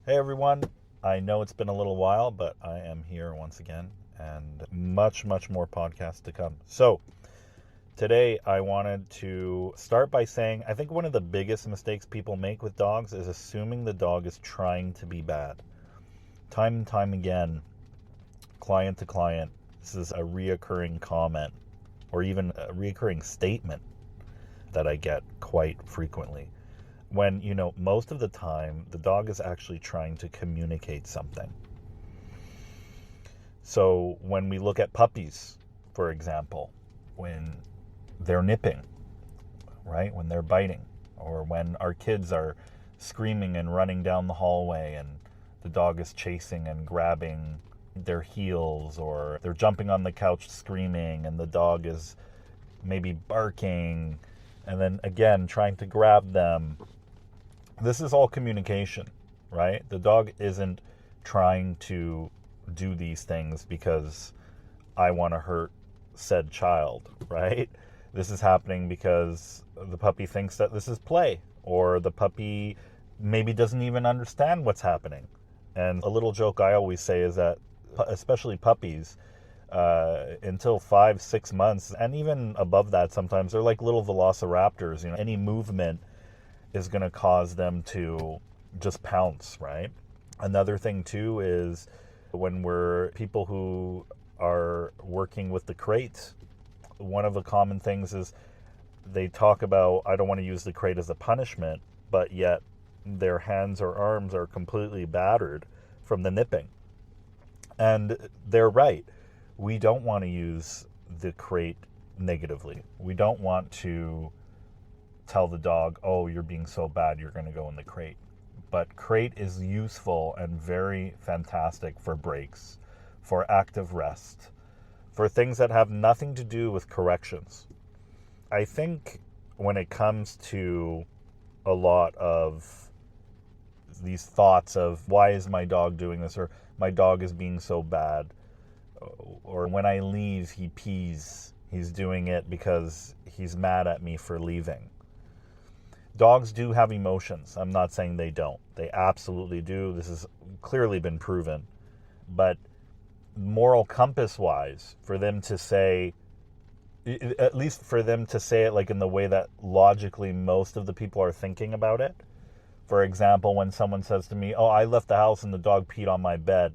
Hey everyone, I know it's been a little while, but I am here once again and much more podcasts to come. So, today I wanted to start by saying I think one of the biggest mistakes people make with dogs is assuming the dog is trying to be bad. Time and time again, client to client, this is a reoccurring comment or even a reoccurring statement that I get quite frequently. When, most of the time the dog is actually trying to communicate something. So when we look at puppies, for example, when they're nipping, right? When they're biting, or when our kids are screaming and running down the hallway and the dog is chasing and grabbing their heels, or they're jumping on the couch screaming and the dog is maybe barking and then again trying to grab them. This is all communication, right? The dog isn't trying to do these things because I want to hurt said child, right? This is happening because the puppy thinks that this is play, or the puppy maybe doesn't even understand what's happening. And a little joke I always say is that, especially puppies, until 5, 6 months, and even above that, sometimes they're like little velociraptors. Any movement is going to cause them to just pounce, right? Another thing too is when we're people who are working with the crate, one of the common things is they talk about, I don't want to use the crate as a punishment, but yet their hands or arms are completely battered from the nipping. And they're right. We don't want to use the crate negatively. We don't want to tell the dog, oh, you're being so bad, you're going to go in the crate. But crate is useful and very fantastic for breaks, for active rest, for things that have nothing to do with corrections. I think when it comes to a lot of these thoughts of why is my dog doing this, or my dog is being so bad, or when I leave he pees, he's doing it because he's mad at me for leaving. Dogs do have emotions. I'm not saying they don't. They absolutely do. This has clearly been proven. But moral compass wise, for them to say, at least for them to say it like in the way that logically most of the people are thinking about it. For example, when someone says to me, oh, I left the house and the dog peed on my bed,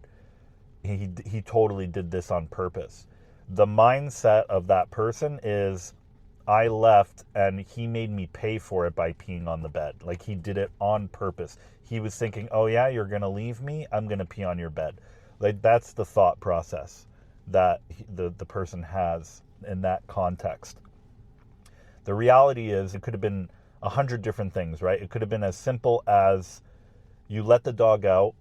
he totally did this on purpose. The mindset of that person is, I left and he made me pay for it by peeing on the bed. Like he did it on purpose. He was thinking, oh yeah, you're going to leave me? I'm going to pee on your bed. Like that's the thought process that the person has in that context. The reality is it could have been 100 different things, right? It could have been as simple as you let the dog out,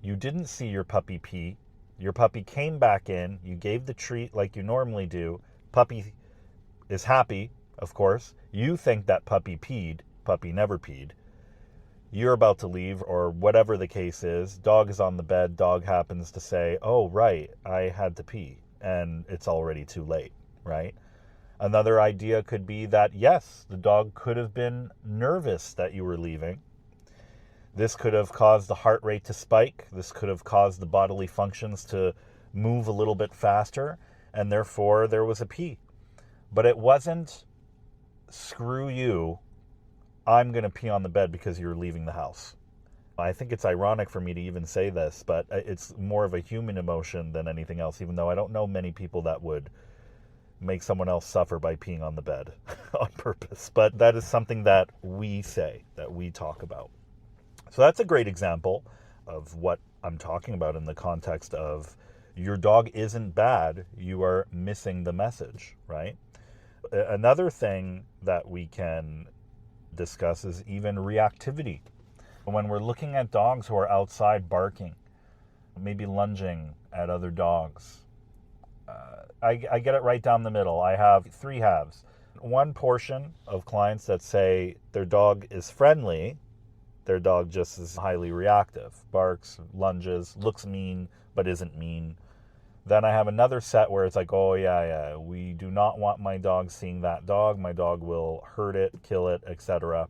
you didn't see your puppy pee, your puppy came back in, you gave the treat like you normally do, puppy is happy, of course. You think that puppy peed, puppy never peed. You're about to leave, or whatever the case is. Dog is on the bed. Dog happens to say, oh, right, I had to pee. And it's already too late, right? Another idea could be that, yes, the dog could have been nervous that you were leaving. This could have caused the heart rate to spike. This could have caused the bodily functions to move a little bit faster. And therefore, there was a pee. But it wasn't, screw you, I'm going to pee on the bed because you're leaving the house. I think it's ironic for me to even say this, but it's more of a human emotion than anything else, even though I don't know many people that would make someone else suffer by peeing on the bed on purpose. But that is something that we say, that we talk about. So that's a great example of what I'm talking about in the context of your dog isn't bad, you are missing the message, right? Another thing that we can discuss is even reactivity. When we're looking at dogs who are outside barking, maybe lunging at other dogs, I get it right down the middle. I have three halves. One portion of clients that say their dog is friendly, their dog just is highly reactive, barks, lunges, looks mean, but isn't mean. Then I have another set where it's like, oh yeah, we do not want my dog seeing that dog. My dog will hurt it, kill it, etc.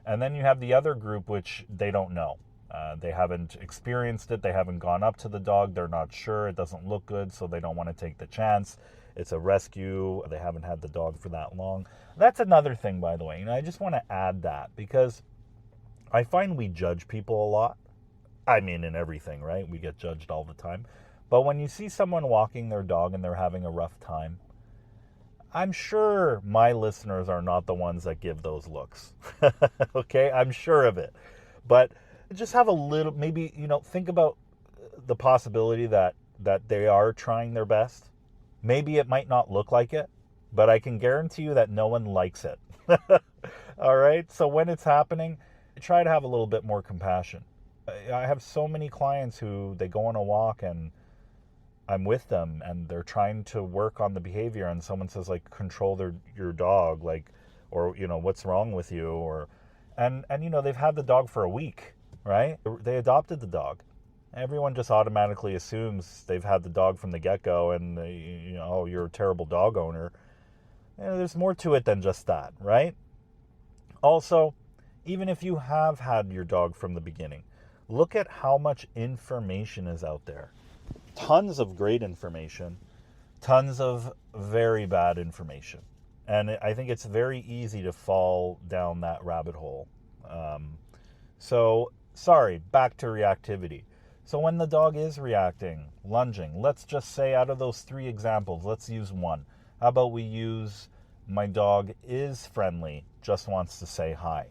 And then you have the other group which they don't know. They haven't experienced it. They haven't gone up to the dog. They're not sure. It doesn't look good, so they don't want to take the chance. It's a rescue. They haven't had the dog for that long. That's another thing, by the way. I just want to add that because I find we judge people a lot. I mean, in everything, right? We get judged all the time. But when you see someone walking their dog and they're having a rough time, I'm sure my listeners are not the ones that give those looks. Okay? I'm sure of it. But just have a little, maybe, think about the possibility that they are trying their best. Maybe it might not look like it, but I can guarantee you that no one likes it. All right? So when it's happening, try to have a little bit more compassion. I have so many clients who they go on a walk and I'm with them and they're trying to work on the behavior and someone says like control your dog, like, or what's wrong with you, or and they've had the dog for a week, right? They adopted the dog. Everyone just automatically assumes they've had the dog from the get-go and oh, you're a terrible dog owner. There's more to it than just that, right? Also, even if you have had your dog from the beginning, look at how much information is out there. Tons of great information, tons of very bad information. And I think it's very easy to fall down that rabbit hole. Back to reactivity. So when the dog is reacting, lunging, let's just say out of those 3 examples, let's use one. How about we use my dog is friendly, just wants to say hi.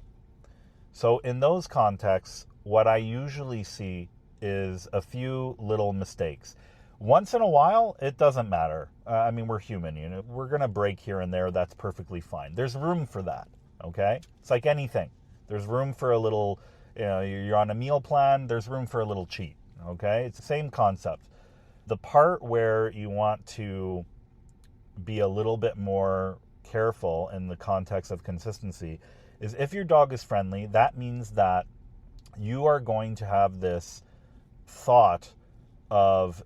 So in those contexts, what I usually see is a few little mistakes. Once in a while, it doesn't matter. We're human, we're going to break here and there. That's perfectly fine. There's room for that, okay? It's like anything. There's room for a little, you're on a meal plan, there's room for a little cheat, okay? It's the same concept. The part where you want to be a little bit more careful in the context of consistency is if your dog is friendly, that means that you are going to have this thought of,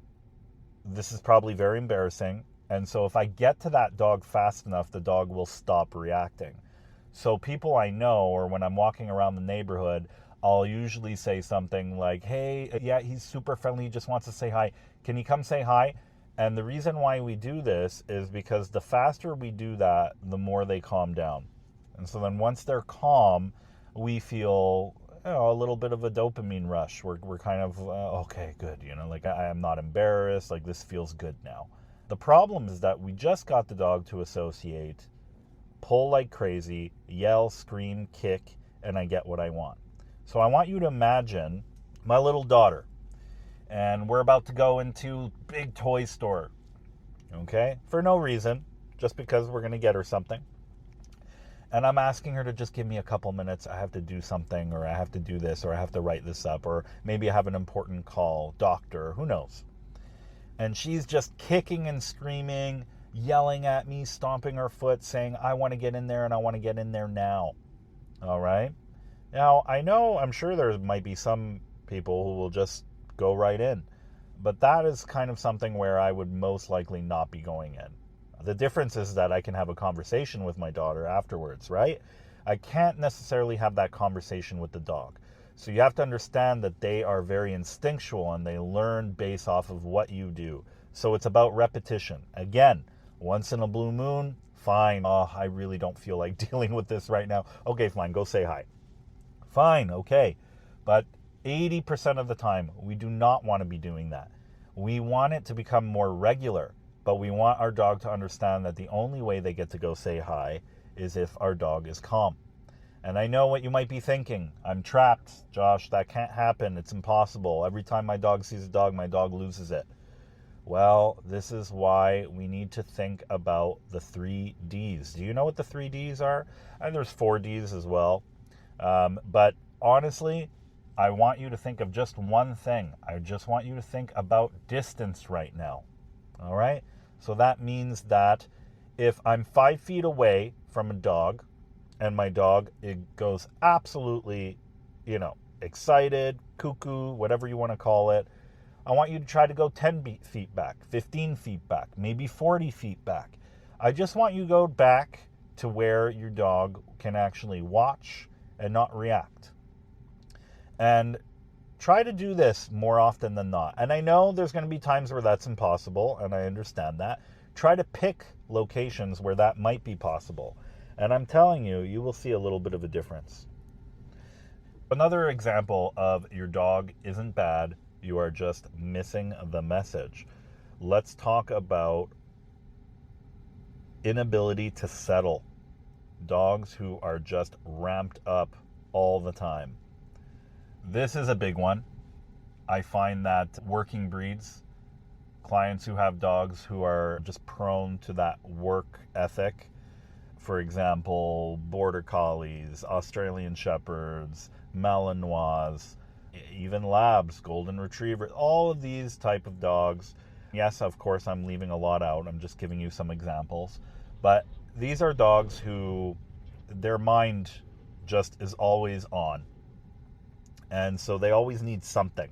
this is probably very embarrassing, and so if I get to that dog fast enough, the dog will stop reacting. So people I know, or when I'm walking around the neighborhood, I'll usually say something like, hey, yeah, he's super friendly, he just wants to say hi. Can you come say hi? And the reason why we do this is because the faster we do that, the more they calm down. And so then once they're calm, we feel a little bit of a dopamine rush. We're kind of, okay, good. Like I am not embarrassed. Like this feels good now. The problem is that we just got the dog to associate, pull like crazy, yell, scream, kick, and I get what I want. So I want you to imagine my little daughter, and we're about to go into big toy store, okay? For no reason, just because we're going to get her something. And I'm asking her to just give me a couple minutes. I have to do something, or I have to do this, or I have to write this up, or maybe I have an important call, doctor, who knows. And she's just kicking and screaming, yelling at me, stomping her foot, saying, I want to get in there and I want to get in there now. All right? Now, I'm sure there might be some people who will just go right in. But that is kind of something where I would most likely not be going in. The difference is that I can have a conversation with my daughter afterwards, right? I can't necessarily have that conversation with the dog. So you have to understand that they are very instinctual and they learn based off of what you do. So it's about repetition. Again, once in a blue moon, fine. Oh, I really don't feel like dealing with this right now. Okay, fine, go say hi. Fine, okay. But 80% of the time, we do not want to be doing that. We want it to become more regular. But we want our dog to understand that the only way they get to go say hi is if our dog is calm. And I know what you might be thinking. I'm trapped, Josh. That can't happen. It's impossible. Every time my dog sees a dog, my dog loses it. Well, this is why we need to think about the 3 Ds. Do you know what the 3 Ds are? And there's 4 Ds as well. But honestly, I want you to think of just one thing. I just want you to think about distance right now. All right? So that means that if I'm 5 feet away from a dog and my dog, it goes absolutely, excited, cuckoo, whatever you want to call it, I want you to try to go 10 feet back, 15 feet back, maybe 40 feet back. I just want you to go back to where your dog can actually watch and not react. And try to do this more often than not. And I know there's going to be times where that's impossible, and I understand that. Try to pick locations where that might be possible. And I'm telling you, you will see a little bit of a difference. Another example of your dog isn't bad, you are just missing the message. Let's talk about inability to settle. Dogs who are just ramped up all the time. This is a big one. I find that working breeds, clients who have dogs who are just prone to that work ethic, for example, border collies, Australian shepherds, Malinois, even labs, golden retrievers, all of these type of dogs. Yes, of course, I'm leaving a lot out. I'm just giving you some examples. But these are dogs who their mind just is always on. And so they always need something.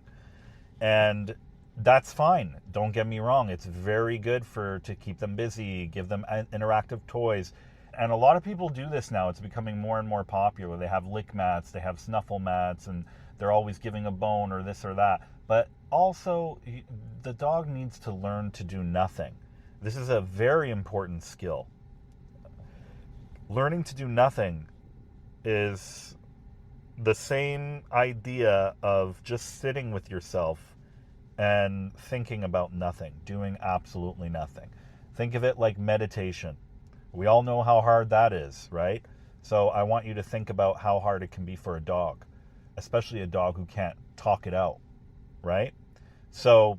And that's fine. Don't get me wrong. It's very good to keep them busy, give them interactive toys. And a lot of people do this now. It's becoming more and more popular. They have lick mats, they have snuffle mats, and they're always giving a bone or this or that. But also, the dog needs to learn to do nothing. This is a very important skill. Learning to do nothing is the same idea of just sitting with yourself and thinking about nothing, doing absolutely nothing. Think of it like meditation. We all know how hard that is, right? So I want you to think about how hard it can be for a dog, especially a dog who can't talk it out, right? So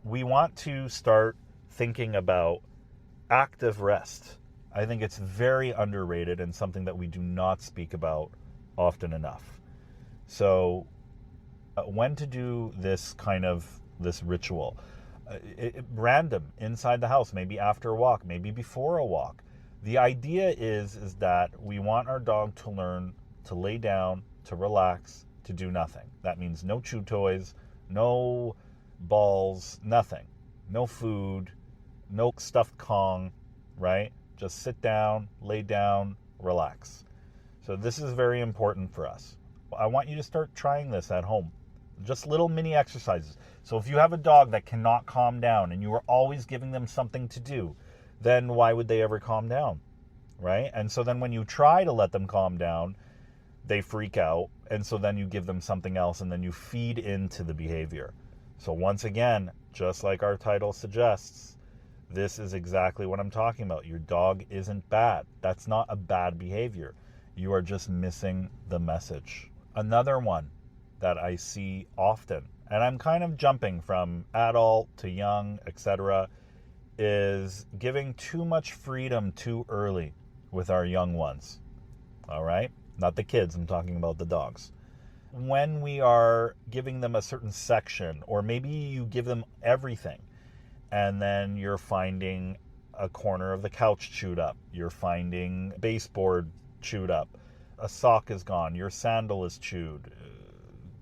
we want to start thinking about active rest. I think it's very underrated and something that we do not speak about often enough. So when to do this ritual. Random, inside the house, maybe after a walk, maybe before a walk. The idea is that we want our dog to learn to lay down, to relax, to do nothing. That means no chew toys, no balls, nothing. No food, no stuffed Kong, right? Just sit down, lay down, relax. So this is very important for us. I want you to start trying this at home. Just little mini exercises. So if you have a dog that cannot calm down and you are always giving them something to do, then why would they ever calm down, right? And so then when you try to let them calm down, they freak out. And so then you give them something else and then you feed into the behavior. So once again, just like our title suggests, this is exactly what I'm talking about. Your dog isn't bad. That's not a bad behavior. You are just missing the message. Another one that I see often, and I'm kind of jumping from adult to young, etc., is giving too much freedom too early with our young ones. All right? Not the kids, I'm talking about the dogs. When we are giving them a certain section, or maybe you give them everything, and then you're finding a corner of the couch chewed up, you're finding baseboard chewed up, a sock is gone, your sandal is chewed,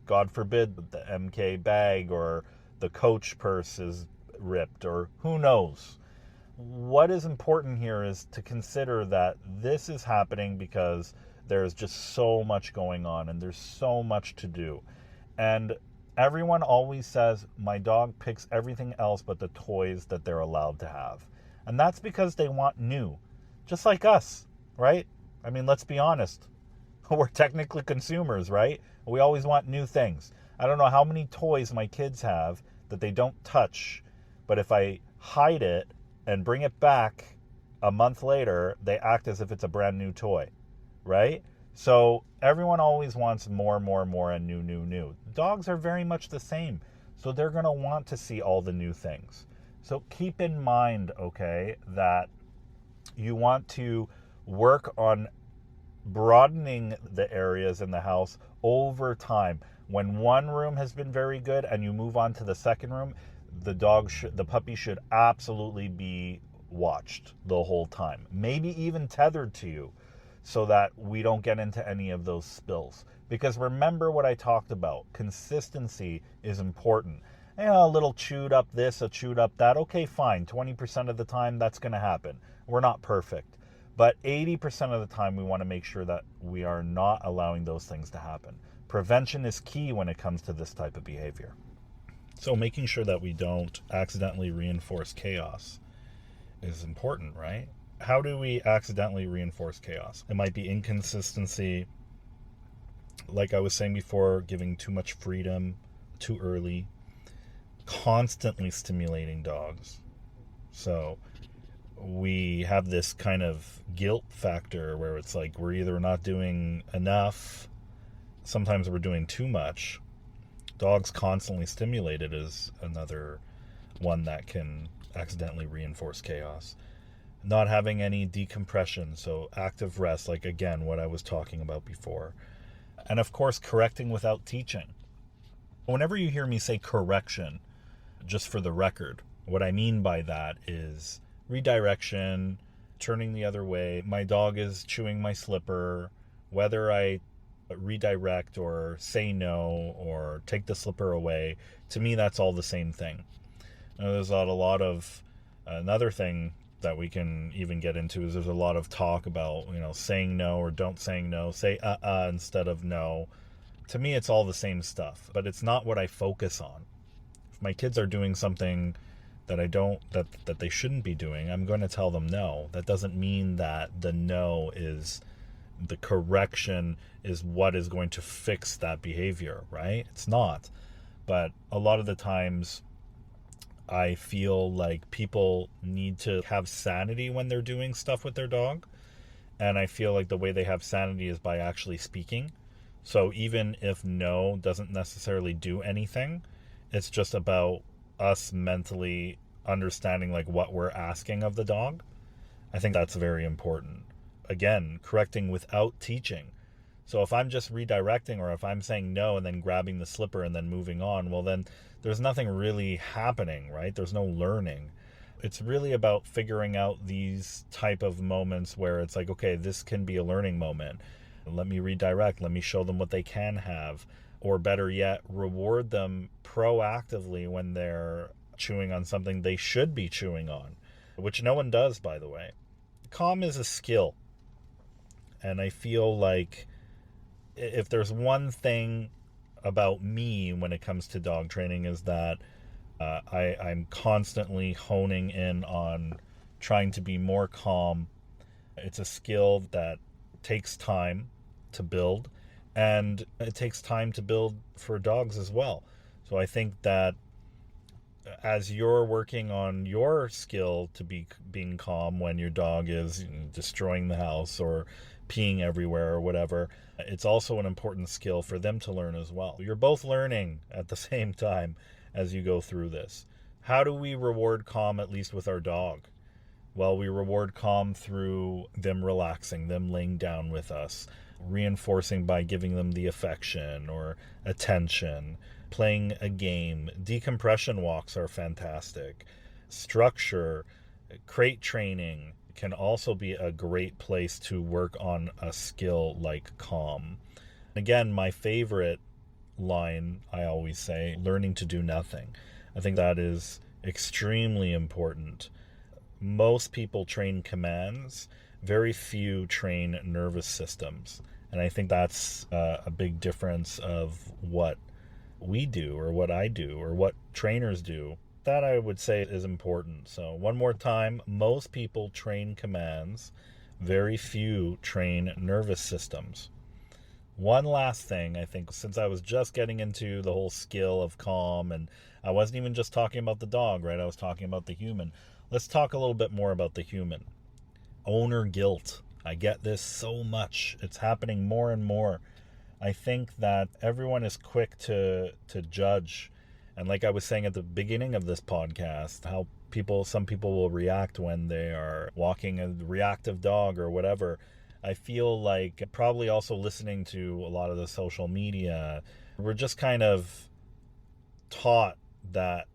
God forbid the MK bag or the Coach purse is ripped, or who knows. What is important here is to consider that this is happening because there's just so much going on and there's so much to do. And everyone always says, my dog picks everything else but the toys that they're allowed to have. And that's because they want new, just like us, right? I mean, let's be honest. We're technically consumers, right? We always want new things. I don't know how many toys my kids have that they don't touch, but if I hide it and bring it back a month later, they act as if it's a brand new toy, right? So everyone always wants more, and new. Dogs are very much the same. So they're going to want to see all the new things. So keep in mind, okay, that you want to work on broadening the areas in the house over time. When one room has been very good and you move on to the second room, the puppy should absolutely be watched the whole time, maybe even tethered to you, so that we don't get into any of those spills. Because remember what I talked about, consistency is important. A little chewed up this, a chewed up that, okay, fine, 20% of the time that's going to happen. We're not perfect. But 80% of the time, we want to make sure that we are not allowing those things to happen. Prevention is key when it comes to this type of behavior. So making sure that we don't accidentally reinforce chaos is important, right? How do we accidentally reinforce chaos? It might be inconsistency, like I was saying before, giving too much freedom too early, constantly stimulating dogs. So we have this kind of guilt factor where it's like we're either not doing enough, sometimes we're doing too much. Dogs constantly stimulated is another one that can accidentally reinforce chaos. Not having any decompression, so active rest, like again, what I was talking about before. And of course, correcting without teaching. Whenever you hear me say correction, just for the record, what I mean by that is redirection, turning the other way. My dog is chewing my slipper. Whether I redirect or say no or take the slipper away, to me that's all the same thing. Now, there's a lot of another thing that we can even get into is there's a lot of talk about, saying no or don't saying no, say instead of no. To me it's all the same stuff, but it's not what I focus on. If my kids are doing something that that they shouldn't be doing, I'm going to tell them no. That doesn't mean that the no is the correction is what is going to fix that behavior, right? It's not. But a lot of the times I feel like people need to have sanity when they're doing stuff with their dog. And I feel like the way they have sanity is by actually speaking. So even if no doesn't necessarily do anything, it's just about us mentally understanding like what we're asking of the dog. I think that's very important. Again, correcting without teaching. So if I'm just redirecting or if I'm saying no and then grabbing the slipper and then moving on, well then there's nothing really happening, right? There's no learning. It's really about figuring out these type of moments where it's like, okay, this can be a learning moment. Let me redirect. Let me show them what they can have. Or better yet, reward them proactively when they're chewing on something they should be chewing on, which no one does, by the way. Calm is a skill. And I feel like if there's one thing about me when it comes to dog training is that I'm constantly honing in on trying to be more calm. It's a skill that takes time to build, and it takes time to build for dogs as well. So I think that as you're working on your skill to be being calm when your dog is destroying the house or peeing everywhere or whatever, it's also an important skill for them to learn as well. You're both learning at the same time as you go through this. How do we reward calm, at least with our dog? Well, we reward calm through them relaxing, them laying down with us, reinforcing by giving them the affection or attention, playing a game. Decompression walks are fantastic. Structure, crate training can also be a great place to work on a skill like calm. Again, my favorite line, I always say, learning to do nothing. I think that is extremely important. Most people train commands, very few train nervous systems. And I think that's a big difference of what we do or what I do or what trainers do. That I would say is important. So one more time, most people train commands, very few train nervous systems. One last thing, I think, since I was just getting into the whole skill of calm, and I wasn't even just talking about the dog, right? I was talking about the human. Let's talk a little bit more about the human. Owner guilt. I get this so much. It's happening more and more. I think that everyone is quick to judge. And like I was saying at the beginning of this podcast, how some people will react when they are walking a reactive dog or whatever. I feel like probably also listening to a lot of the social media, we're just kind of taught that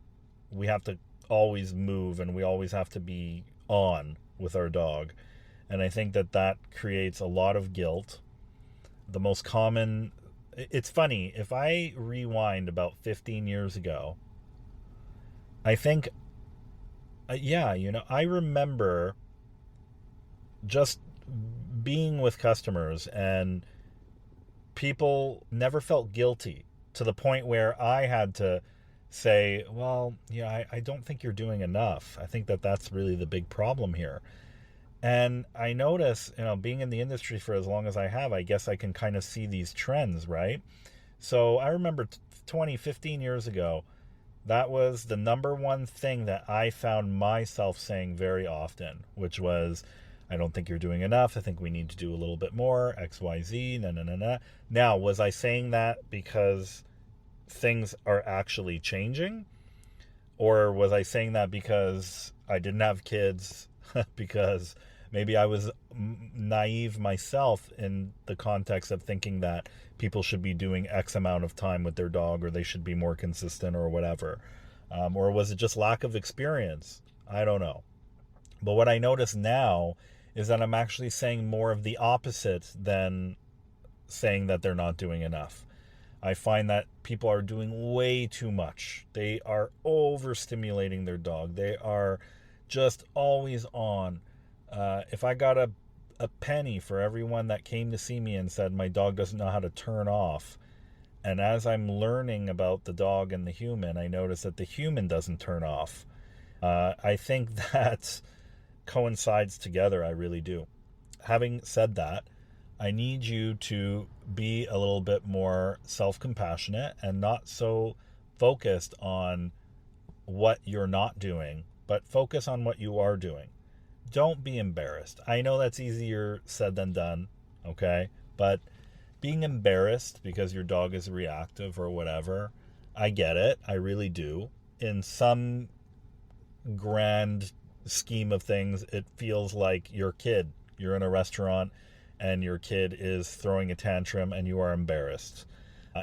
we have to always move and we always have to be on with our dog. And I think that creates a lot of guilt. The most common, it's funny, if I rewind about 15 years ago, I think, I remember just being with customers, and people never felt guilty to the point where I had to say, well, yeah, I don't think you're doing enough. I think that that's really the big problem here. And I notice, being in the industry for as long as I have, I guess I can kind of see these trends, right? So I remember 20, 15 years ago, that was the number one thing that I found myself saying very often, which was, I don't think you're doing enough. I think we need to do a little bit more, X, Y, Z, na, na, na, na. Now, was I saying that because things are actually changing? Or was I saying that because I didn't have kids? Because maybe I was naive myself in the context of thinking that people should be doing X amount of time with their dog, or they should be more consistent, or whatever. Or was it just lack of experience? I don't know. But what I notice now is that I'm actually saying more of the opposite than saying that they're not doing enough. I find that people are doing way too much. They are overstimulating their dog. They are just always on. If I got a penny for everyone that came to see me and said my dog doesn't know how to turn off, and as I'm learning about the dog and the human, I notice that the human doesn't turn off. I think that coincides together. I really do. Having said that, I need you to be a little bit more self-compassionate and not so focused on what you're not doing, but focus on what you are doing. Don't be embarrassed. I know that's easier said than done, okay? But being embarrassed because your dog is reactive or whatever, I get it. I really do. In some grand scheme of things, it feels like your kid. You're in a restaurant and your kid is throwing a tantrum and you are embarrassed.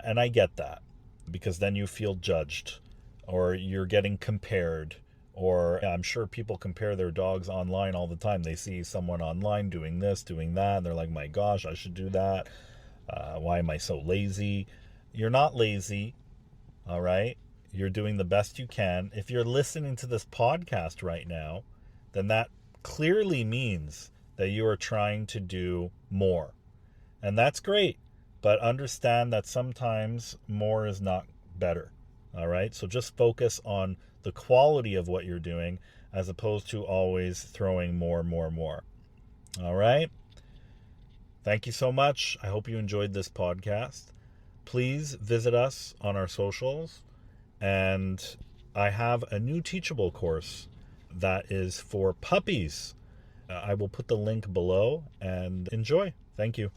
And I get that, because then you feel judged, or you're getting compared, or I'm sure people compare their dogs online all the time. They see someone online doing this, doing that, and they're like, my gosh, I should do that. Why am I so lazy? You're not lazy, all right? You're doing the best you can. If you're listening to this podcast right now, then that clearly means that you are trying to do more. And that's great. But understand that sometimes more is not better. All right? So just focus on the quality of what you're doing as opposed to always throwing more. All right? Thank you so much. I hope you enjoyed this podcast. Please visit us on our socials. And I have a new Teachable course that is for puppies. I will put the link below, and enjoy. Thank you.